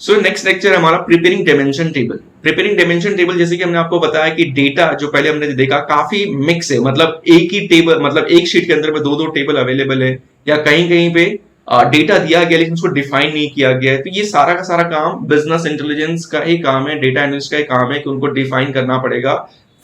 So next lecture है हमारा preparing dimension table. Preparing dimension table जैसे कि हमने आपको बताया कि डेटा जो पहले हमने देखा काफी मिक्स है, मतलब एक ही टेबल, मतलब एक शीट के अंदर में दो दो टेबल अवेलेबल है, या कहीं कहीं पे डेटा दिया गया लेकिन उसको डिफाइन नहीं किया गया है। तो ये सारा का सारा काम बिजनेस इंटेलिजेंस का ही काम है, डेटा एनालिस्ट का ही काम है कि उनको डिफाइन करना पड़ेगा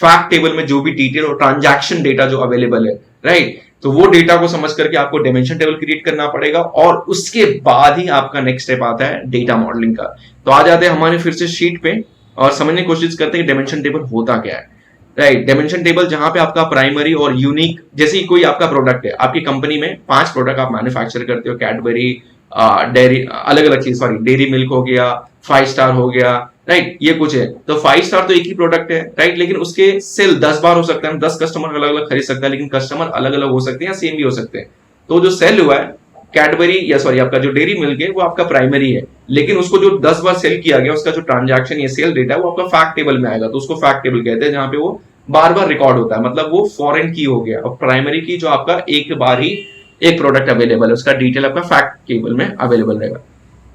फैक्ट टेबल में जो भी डिटेल और ट्रांजैक्शन डेटा जो अवेलेबल है, राइट। तो वो डेटा को समझ करके आपको डायमेंशन टेबल क्रिएट करना पड़ेगा, और उसके बाद ही आपका नेक्स्ट स्टेप आता है डेटा मॉडलिंग का। तो आ जाते हैं हमारे फिर से शीट पे और समझने की कोशिश करते हैं कि डायमेंशन टेबल होता क्या है, राइट। डायमेंशन टेबल जहां पे आपका प्राइमरी और यूनिक, जैसे ही कोई आपका प्रोडक्ट है, आपकी कंपनी में 5 प्रोडक्ट आप मैन्युफैक्चर करते हो, कैडबरी, डेयरी, अलग अलग चीज, सॉरी डेयरी मिल्क हो गया, 5 स्टार हो गया, राइट, ये कुछ है। तो 5 स्टार तो एक ही प्रोडक्ट है, राइट, लेकिन उसके सेल 10 बार हो सकता है, 10 कस्टमर अलग अलग खरीद सकता है, लेकिन कस्टमर अलग अलग हो सकते हैं या सेम भी हो सकते हैं। तो जो सेल हुआ है कैडबरी, या सॉरी आपका जो डेयरी मिल्क है वो आपका प्राइमरी है, लेकिन उसको जो 10 बार सेल किया गया उसका जो ट्रांजैक्शन या सेल डेटा है वो आपका फैक्ट टेबल में आएगा। तो उसको फैक्ट टेबल कहते हैं, जहां पे वो बार बार रिकॉर्ड होता है, मतलब वो फॉरेन की हो गया। और प्राइमरी की जो आपका एक बार ही एक प्रोडक्ट अवेलेबल है, उसका डिटेल आपका फैक्ट टेबल में अवेलेबल रहेगा।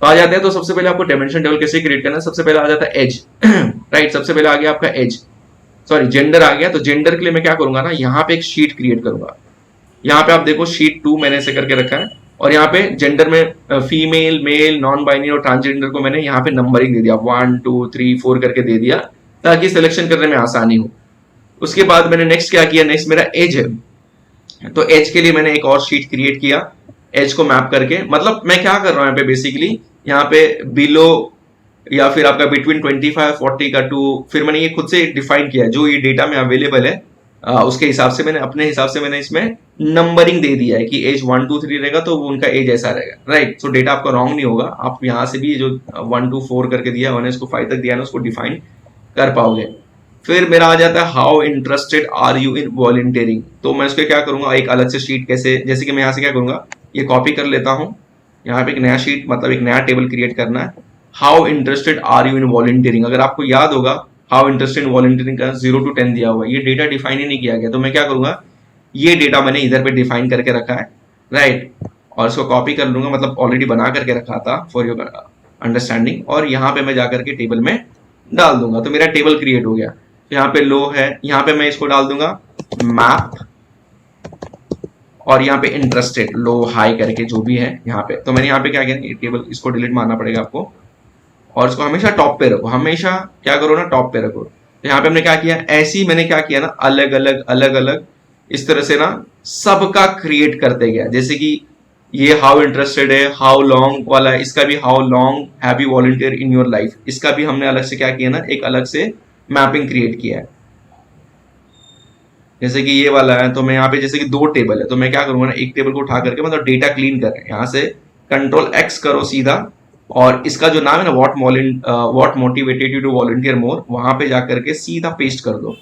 तो आ जाते हैं, तो सबसे पहले आपको डायमेंशन टेबल कैसे क्रिएट करना है। सबसे पहले आ जाता है एज, राइट, सबसे पहले आ गया आपका एज, सॉरी जेंडर आ गया। तो जेंडर के लिए मैं क्या करूंगा ना, यहाँ पे एक शीट क्रिएट करूंगा। यहाँ पे आप देखो शीट 2 मैंने ऐसे करके रखा है, और यहाँ पे जेंडर में फीमेल, मेल, नॉन बाइनरी और ट्रांसजेंडर को मैंने यहाँ पे नंबरिंग दे दिया, 1 2 3 4 करके दे दिया, ताकि सिलेक्शन करने में आसानी हो। उसके बाद मैंने नेक्स्ट क्या किया, नेक्स्ट मेरा एज है। तो एज के लिए मैंने एक और शीट क्रिएट किया, एज को मैप करके। मतलब मैं क्या कर रहा हूँ यहाँ पे बेसिकली, यहाँ पे बिलो या फिर आपका बिटवीन 25 40 का 2, फिर मैंने ये खुद से डिफाइन किया जो ये डेटा में अवेलेबल है, उसके हिसाब से मैंने अपने हिसाब से मैंने इसमें नंबरिंग दे दिया है कि एज 1 2 3 रहेगा तो उनका एज ऐसा रहेगा, राइट। सो डेटा आपका रॉन्ग नहीं होगा, आप यहाँ से भी जो 1 2 4 करके दिया है, 1 को 5 तक दिया है, उसको डिफाइन कर पाओगे। फिर मेरा आ जाता है how interested are you in volunteering. तो मैं उसके क्या करूंगा, एक अलग से शीट, कैसे, जैसे कि मैं यहाँ से क्या करूंगा, ये कॉपी कर लेता हूँ, यहाँ पे एक नया शीट, मतलब एक नया टेबल क्रिएट करना है। How interested are you in volunteering, अगर आपको याद होगा हाउ इंटरेस्टेड इन वॉलंटियरिंग का 0 to 10 दिया हुआ है, ये डेटा डिफाइन ही नहीं किया गया। तो मैं क्या करूंगा, ये डेटा मैंने इधर पे डिफाइन करके रखा है, राइट, और इसको कॉपी कर लूंगा, मतलब ऑलरेडी बना करके रखा था फॉर योर अंडरस्टैंडिंग, और यहाँ पे मैं जाकर के टेबल में डाल दूंगा। तो मेरा टेबल क्रिएट हो गया। यहाँ पे लो है, यहाँ पे मैं इसको डाल दूंगा मैप, और यहाँ पे इंटरेस्टेड लो हाई करके जो भी है यहाँ पे। तो मैंने यहाँ पे क्या किया, टेबल इसको डिलीट मारना पड़ेगा आपको, और इसको हमेशा टॉप पे रखो, हमेशा क्या करो ना, टॉप पे रखो। तो यहाँ पे हमने क्या किया, ऐसे ही मैंने क्या किया ना, अलग अलग इस तरह से ना सबका क्रिएट करते गया। जैसे कि ये हाउ इंटरेस्टेड है, हाउ लॉन्ग वाला है, इसका भी how long have you volunteer in your life, इसका भी हमने अलग से क्या किया ना, एक अलग से मैपिंग क्रिएट किया है। जैसे कि ये वाला है, तो मैं यहाँ पे जैसे कि 2 टेबल है, तो मैं क्या करूंगा ना, एक टेबल को उठा करके, मतलब डेटा क्लीन कर रहे हैं, यहाँ से कंट्रोल X करो सीधा, और इसका जो नाम है ना, what motivated you to volunteer more, वहां पे जाकर के सीधा पेस्ट कर दो।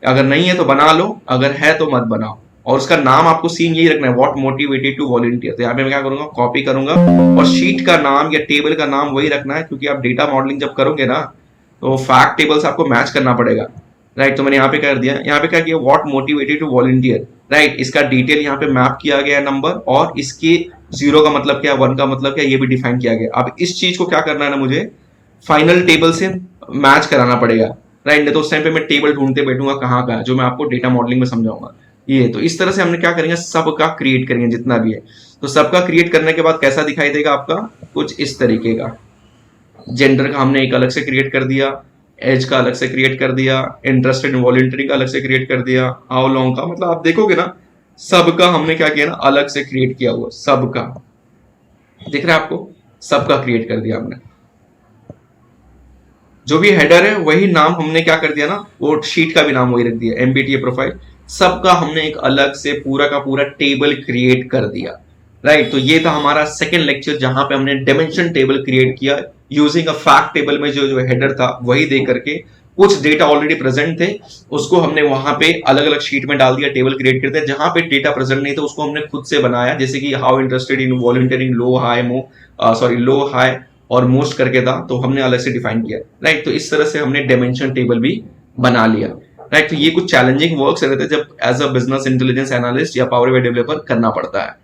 अगर नहीं है तो बना लो, अगर है तो मत बनाओ, और उसका नाम आपको सीन यही रखना है, व्हाट मोटिवेटेड टू वॉलंटियर। तो यहाँ पे मैं क्या करूंगा, कॉपी करूंगा, और शीट का नाम या टेबल का नाम वही रखना है, क्योंकि आप डेटा मॉडलिंग जब करोगे ना, तो फैक्ट टेबल से आपको मैच करना पड़ेगा, राइट। तो मैंने यहाँ पे कर दिया, यहाँ पे क्या किया, what motivated to volunteer, right, इसका डिटेल यहाँ पे मैप किया गया नंबर, और इसके 0 का मतलब क्या, 1 का मतलब क्या, ये भी डिफाइन किया गया। अब इस चीज को क्या करना है ना, मुझे फाइनल टेबल से मैच कराना पड़ेगा, राइट। नहीं तो उस टाइम पे मैं टेबल ढूंढते बैठूंगा कहाँ का, जो मैं आपको डेटा मॉडलिंग में समझाऊंगा। ये तो इस तरह से हमने क्या करेंगे, सबका क्रिएट करेंगे जितना भी है। तो सबका क्रिएट करने के बाद कैसा दिखाई देगा आपका, कुछ इस तरीके का। जेंडर का हमने एक अलग से क्रिएट कर दिया, एज का अलग से क्रिएट कर दिया, इंटरेस्टेड इन वॉलंटियरिंग का अलग से क्रिएट कर दिया, हाउ लॉन्ग का, मतलब आप देखोगे ना सबका हमने क्या किया ना, अलग से क्रिएट किया हुआ, सबका दिख रहा है आपको, सबका क्रिएट कर दिया हमने। जो भी हेडर है वही नाम हमने क्या कर दिया ना, वो शीट का भी नाम वही रख दिया, एमबीटीए प्रोफाइल, सबका हमने एक अलग से पूरा का पूरा टेबल क्रिएट कर दिया, राइट। तो ये था हमारा सेकंड लेक्चर, जहां पे हमने डायमेंशन टेबल क्रिएट किया यूजिंग अ फैक्ट टेबल में जो हेडर था वही दे करके, कुछ डेटा ऑलरेडी प्रेजेंट थे उसको हमने वहां पे अलग अलग शीट में डाल दिया, टेबल क्रिएट कर दिया। जहां पे डेटा प्रेजेंट नहीं था उसको हमने खुद से बनाया, जैसे कि how interested in volunteering low high और मोस्ट करके था, तो हमने अलग से डिफाइन किया, राइट। तो इस तरह से हमने डायमेंशन टेबल भी बना लिया, राइट। तो ये कुछ चैलेंजिंग वर्क्स रहते हैं जब as a business intelligence analyst या पावर BI डेवलपर करना पड़ता है।